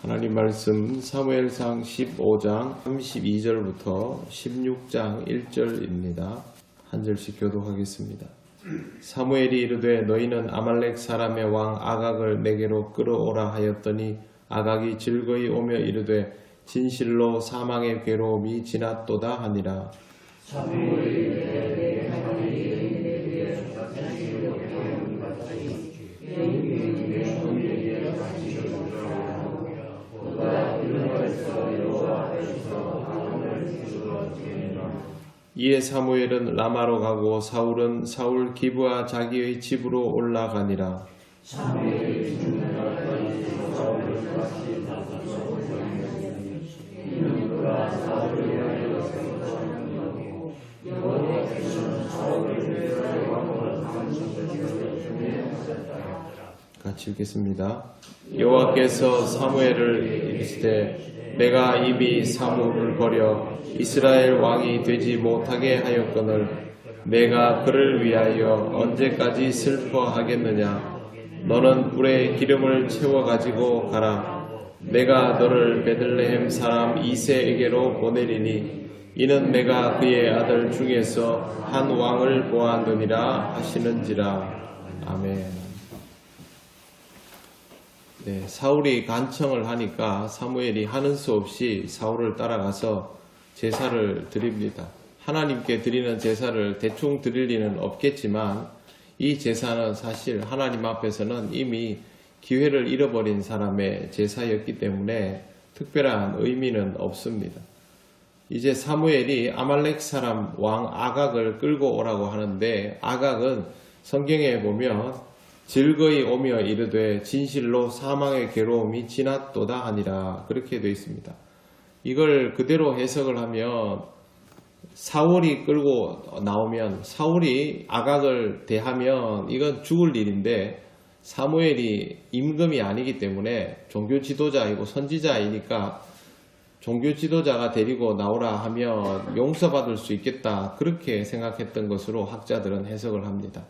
하나님 말씀 사무엘상 15장 32절부터 16장 1절입니다. 한 절씩 교독하겠습니다. 사무엘이 이르되 너희는 아말렉 사람의 왕 아각을 내게로 끌어오라 하였더니 아각이 즐거이 오며 이르되 진실로 사망의 괴로움이 지났도다 하니라. 이에 사무엘은 라마로 가고 사울은 사울 기브아 자기의 집으로 올라가니라. 같이 읽겠습니다. 여호와께서 사무엘을 이르시되 내가 이미 사울을 버려 이스라엘 왕이 되지 못하게 하였거늘 내가 그를 위하여 언제까지 슬퍼하겠느냐. 너는 뿔에 기름을 채워 가지고 가라. 내가 너를 베들레헴 사람 이새에게로 보내리니 이는 내가 그의 아들 중에서 한 왕을 보았느니라 하시는지라. 아멘. 네, 사울이 간청을 하니까 사무엘이 하는 수 없이 사울을 따라가서 제사를 드립니다. 하나님께 드리는 제사를 대충 드릴 리는 없겠지만 이 제사는 사실 하나님 앞에서는 이미 기회를 잃어버린 사람의 제사였기 때문에 특별한 의미는 없습니다. 이제 사무엘이 아말렉 사람 왕 아각을 끌고 오라고 하는데 아각은 성경에 보면 즐거이 오며 이르되 진실로 사망의 괴로움이 지났도다 하니라 그렇게 되어 있습니다. 이걸 그대로 해석을 하면 사울이 끌고 나오면 사울이 아각을 대하면 이건 죽을 일인데 사무엘이 임금이 아니기 때문에 종교 지도자이고 선지자이니까 종교 지도자가 데리고 나오라 하면 용서받을 수 있겠다 그렇게 생각했던 것으로 학자들은 해석을 합니다.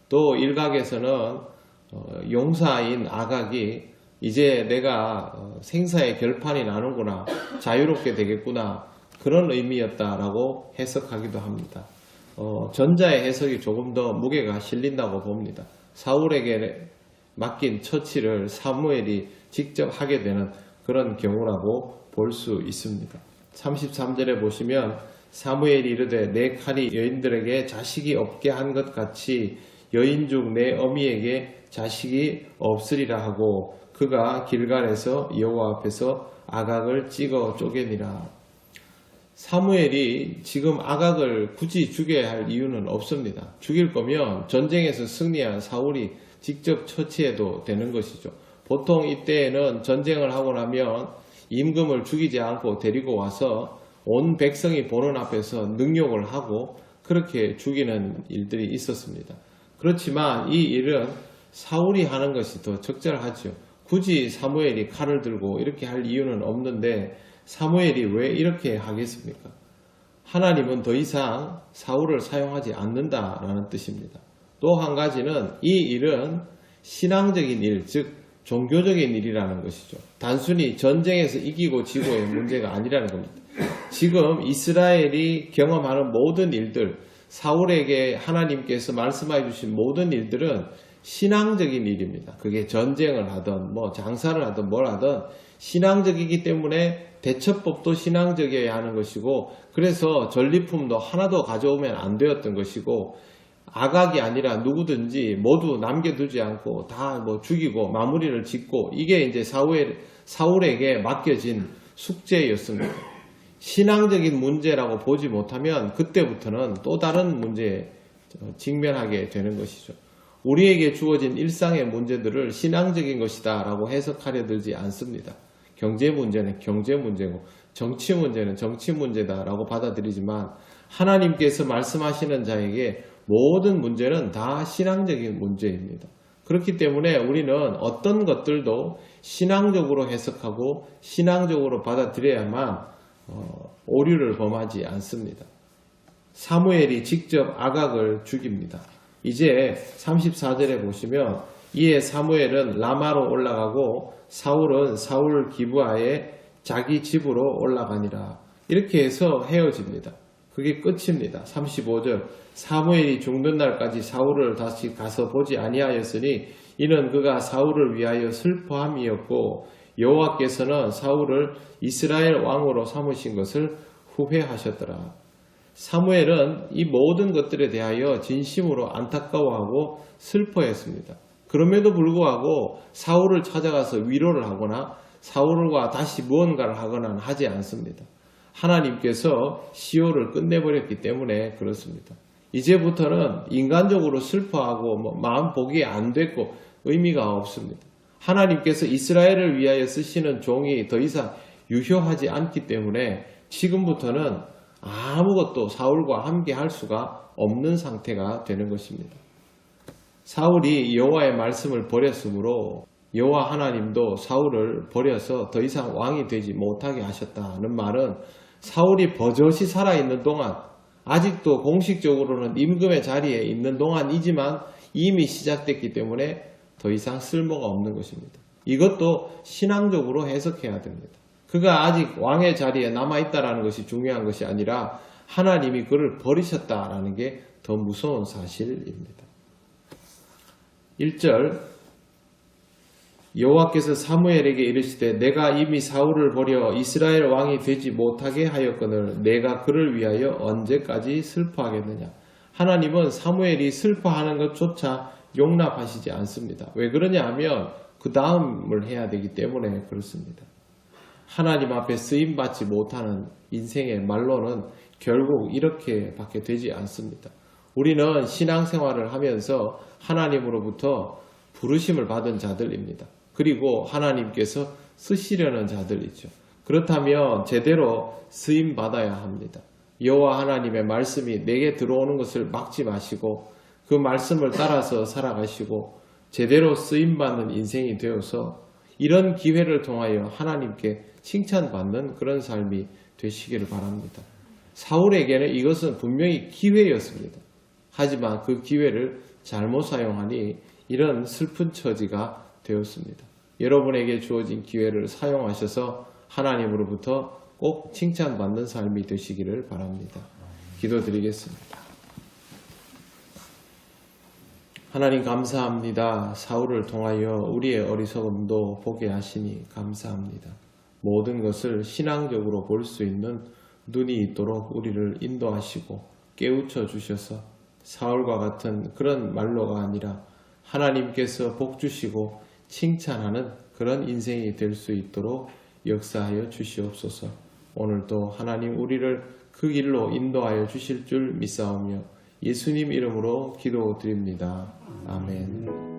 또 일각에서는 용사인 아각이 이제 내가 생사의 결판이 나는구나, 자유롭게 되겠구나 그런 의미였다라고 해석하기도 합니다. 전자의 해석이 조금 더 무게가 실린다고 봅니다. 사울에게 맡긴 처치를 사무엘이 직접 하게 되는 그런 경우라고 볼 수 있습니다. 33절에 보시면 사무엘이 이르되 내 칼이 여인들에게 자식이 없게 한 것 같이 여인 중 내 어미에게 자식이 없으리라 하고 그가 길갈에서 여호와 앞에서 아각을 찍어 쪼개니라. 사무엘이 지금 아각을 굳이 죽여야 할 이유는 없습니다. 죽일 거면 전쟁에서 승리한 사울이 직접 처치해도 되는 것이죠. 보통 이때에는 전쟁을 하고 나면 임금을 죽이지 않고 데리고 와서 온 백성이 보는 앞에서 능욕을 하고 그렇게 죽이는 일들이 있었습니다. 그렇지만 이 일은 사울이 하는 것이 더 적절하죠. 굳이 사무엘이 칼을 들고 이렇게 할 이유는 없는데 사무엘이 왜 이렇게 하겠습니까? 하나님은 더 이상 사울을 사용하지 않는다라는 뜻입니다. 또 한 가지는 이 일은 신앙적인 일, 즉 종교적인 일이라는 것이죠. 단순히 전쟁에서 이기고 지고의 문제가 아니라는 겁니다. 지금 이스라엘이 경험하는 모든 일들, 사울에게 하나님께서 말씀해 주신 모든 일들은 신앙적인 일입니다. 그게 전쟁을 하든 뭐 장사를 하든 뭘 하든 신앙적이기 때문에 대처법도 신앙적이어야 하는 것이고 그래서 전리품도 하나도 가져오면 안 되었던 것이고 아각이 아니라 누구든지 모두 남겨두지 않고 다 뭐 죽이고 마무리를 짓고 이게 이제 사울에게 맡겨진 숙제였습니다. 신앙적인 문제라고 보지 못하면 그때부터는 또 다른 문제에 직면하게 되는 것이죠. 우리에게 주어진 일상의 문제들을 신앙적인 것이다 라고 해석하려 들지 않습니다. 경제 문제는 경제 문제고 정치 문제는 정치 문제다 라고 받아들이지만 하나님께서 말씀하시는 자에게 모든 문제는 다 신앙적인 문제입니다. 그렇기 때문에 우리는 어떤 것들도 신앙적으로 해석하고 신앙적으로 받아들여야만 오류를 범하지 않습니다. 사무엘이 직접 아각을 죽입니다. 이제 34절에 보시면 이에 사무엘은 라마로 올라가고 사울은 사울 기브아에 자기 집으로 올라가니라. 이렇게 해서 헤어집니다. 그게 끝입니다. 35절 사무엘이 죽는 날까지 사울을 다시 가서 보지 아니하였으니 이는 그가 사울을 위하여 슬퍼함이었고 여호와께서는 사울을 이스라엘 왕으로 삼으신 것을 후회하셨더라. 사무엘은 이 모든 것들에 대하여 진심으로 안타까워하고 슬퍼했습니다. 그럼에도 불구하고 사울을 찾아가서 위로를 하거나 사울과 다시 무언가를 하거나 하지 않습니다. 하나님께서 시효를 끝내버렸기 때문에 그렇습니다. 이제부터는 인간적으로 슬퍼하고 마음 보기에 안 됐고 의미가 없습니다. 하나님께서 이스라엘을 위하여 쓰시는 종이 더 이상 유효하지 않기 때문에 지금부터는 아무것도 사울과 함께 할 수가 없는 상태가 되는 것입니다. 사울이 여호와의 말씀을 버렸으므로 여호와 하나님도 사울을 버려서 더 이상 왕이 되지 못하게 하셨다는 말은 사울이 버젓이 살아있는 동안 아직도 공식적으로는 임금의 자리에 있는 동안이지만 이미 시작됐기 때문에 더 이상 쓸모가 없는 것입니다. 이것도 신앙적으로 해석해야 됩니다. 그가 아직 왕의 자리에 남아있다는 것이 중요한 것이 아니라 하나님이 그를 버리셨다라는 게 더 무서운 사실입니다. 1절 여호와께서 사무엘에게 이르시되 내가 이미 사울을 버려 이스라엘 왕이 되지 못하게 하였거늘 내가 그를 위하여 언제까지 슬퍼하겠느냐. 하나님은 사무엘이 슬퍼하는 것조차 용납하시지 않습니다. 왜 그러냐 하면 그 다음을 해야 되기 때문에 그렇습니다. 하나님 앞에 쓰임받지 못하는 인생의 말로는 결국 이렇게 밖에 되지 않습니다. 우리는 신앙생활을 하면서 하나님으로부터 부르심을 받은 자들입니다. 그리고 하나님께서 쓰시려는 자들이죠. 그렇다면 제대로 쓰임받아야 합니다. 여호와 하나님의 말씀이 내게 들어오는 것을 막지 마시고 그 말씀을 따라서 살아가시고 제대로 쓰임받는 인생이 되어서 이런 기회를 통하여 하나님께 칭찬받는 그런 삶이 되시기를 바랍니다. 사울에게는 이것은 분명히 기회였습니다. 하지만 그 기회를 잘못 사용하니 이런 슬픈 처지가 되었습니다. 여러분에게 주어진 기회를 사용하셔서 하나님으로부터 꼭 칭찬받는 삶이 되시기를 바랍니다. 기도드리겠습니다. 하나님 감사합니다. 사울을 통하여 우리의 어리석음도 보게 하시니 감사합니다. 모든 것을 신앙적으로 볼 수 있는 눈이 있도록 우리를 인도하시고 깨우쳐 주셔서 사울과 같은 그런 말로가 아니라 하나님께서 복 주시고 칭찬하는 그런 인생이 될 수 있도록 역사하여 주시옵소서. 오늘도 하나님 우리를 그 길로 인도하여 주실 줄 믿사오며 예수님 이름으로 기도드립니다. 아멘.